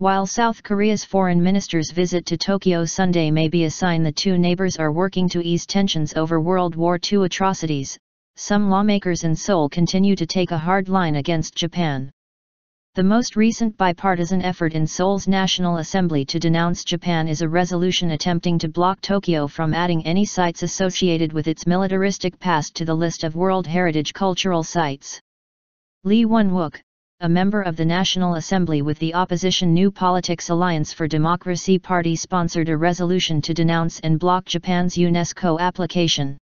While South Korea's foreign minister's visit to Tokyo Sunday may be a sign the two neighbors are working to ease tensions over World War II atrocities, some lawmakers in Seoul continue to take a hard line against Japan. The most recent bipartisan effort in Seoul's National Assembly to denounce Japan is a resolution attempting to block Tokyo from adding any sites associated with its militaristic past to the list of World Heritage Cultural Sites. Lee Won-wook, a member of the National Assembly with the opposition New Politics Alliance for Democracy Party, sponsored a resolution to denounce and block Japan's UNESCO application.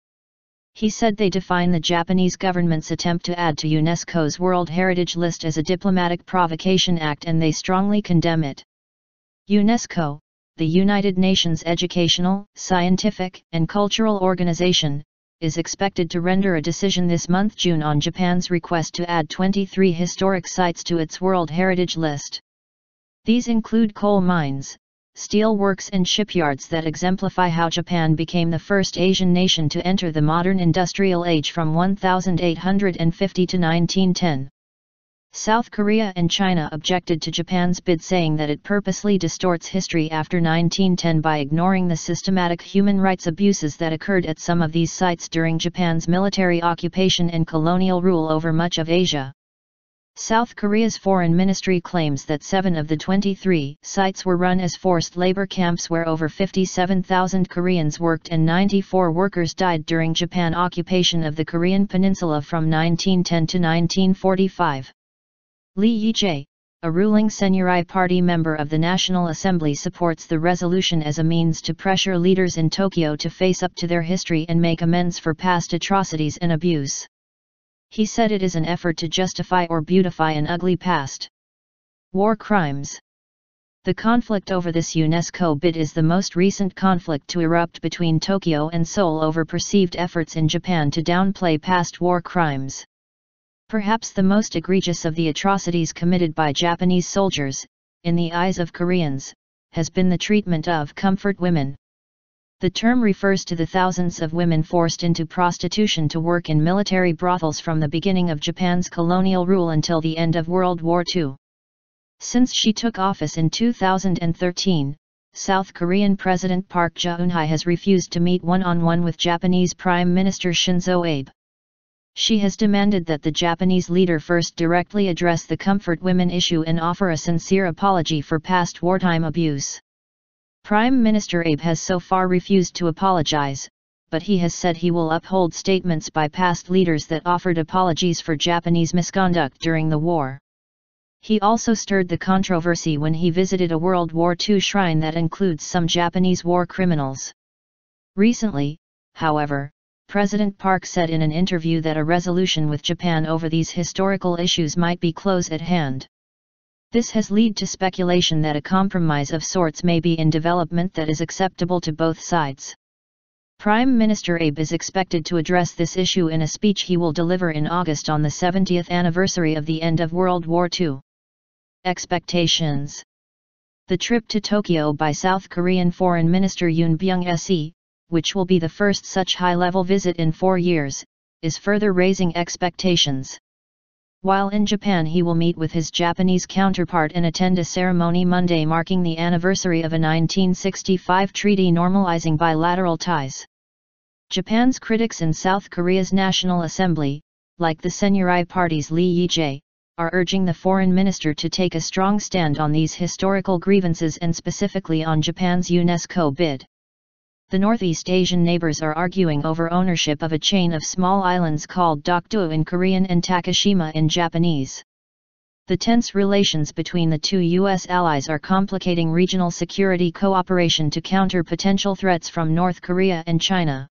He said they define the Japanese government's attempt to add to UNESCO's World Heritage List as a diplomatic provocation act, and they strongly condemn it. UNESCO, the United Nations Educational, Scientific, and Cultural Organization, is expected to render a decision this month June on Japan's request to add 23 historic sites to its World Heritage List. These include coal mines, steel works and shipyards that exemplify how Japan became the first Asian nation to enter the modern industrial age from 1850 to 1910. South Korea and China objected to Japan's bid, saying that it purposely distorts history after 1910 by ignoring the systematic human rights abuses that occurred at some of these sites during Japan's military occupation and colonial rule over much of Asia. South Korea's foreign ministry claims that 7 of the 23 sites were run as forced labor camps where over 57,000 Koreans worked and 94 workers died during Japan occupation of the Korean peninsula from 1910 to 1945. Lee Yi-jae, a ruling Saenuri Party member of the National Assembly, supports the resolution as a means to pressure leaders in Tokyo to face up to their history and make amends for past atrocities and abuse. He said it is an effort to justify or beautify an ugly past. War crimes. The conflict over this UNESCO bid is the most recent conflict to erupt between Tokyo and Seoul over perceived efforts in Japan to downplay past war crimes. Perhaps the most egregious of the atrocities committed by Japanese soldiers, in the eyes of Koreans, has been the treatment of comfort women. The term refers to the thousands of women forced into prostitution to work in military brothels from the beginning of Japan's colonial rule until the end of World War II. Since she took office in 2013, South Korean President Park Geun-hye has refused to meet one-on-one with Japanese Prime Minister Shinzo Abe. She has demanded that the Japanese leader first directly address the comfort women issue and offer a sincere apology for past wartime abuse. Prime Minister Abe has so far refused to apologize, but he has said he will uphold statements by past leaders that offered apologies for Japanese misconduct during the war. He also stirred the controversy when he visited a World War II shrine that includes some Japanese war criminals. Recently, however, President Park said in an interview that a resolution with Japan over these historical issues might be close at hand. This has led to speculation that a compromise of sorts may be in development that is acceptable to both sides. Prime Minister Abe is expected to address this issue in a speech he will deliver in August on the 70th anniversary of the end of World War II. Expectations. The trip to Tokyo by South Korean Foreign Minister Yoon Byung-se, which will be the first such high-level visit in 4 years, is further raising expectations. While in Japan, he will meet with his Japanese counterpart and attend a ceremony Monday marking the anniversary of a 1965 treaty normalizing bilateral ties. Japan's critics in South Korea's National Assembly, like the Saenuri Party's Lee Yi-jae, are urging the foreign minister to take a strong stand on these historical grievances and specifically on Japan's UNESCO bid. The Northeast Asian neighbors are arguing over ownership of a chain of small islands called Dokdo in Korean and Takeshima in Japanese. The tense relations between the two U.S. allies are complicating regional security cooperation to counter potential threats from North Korea and China.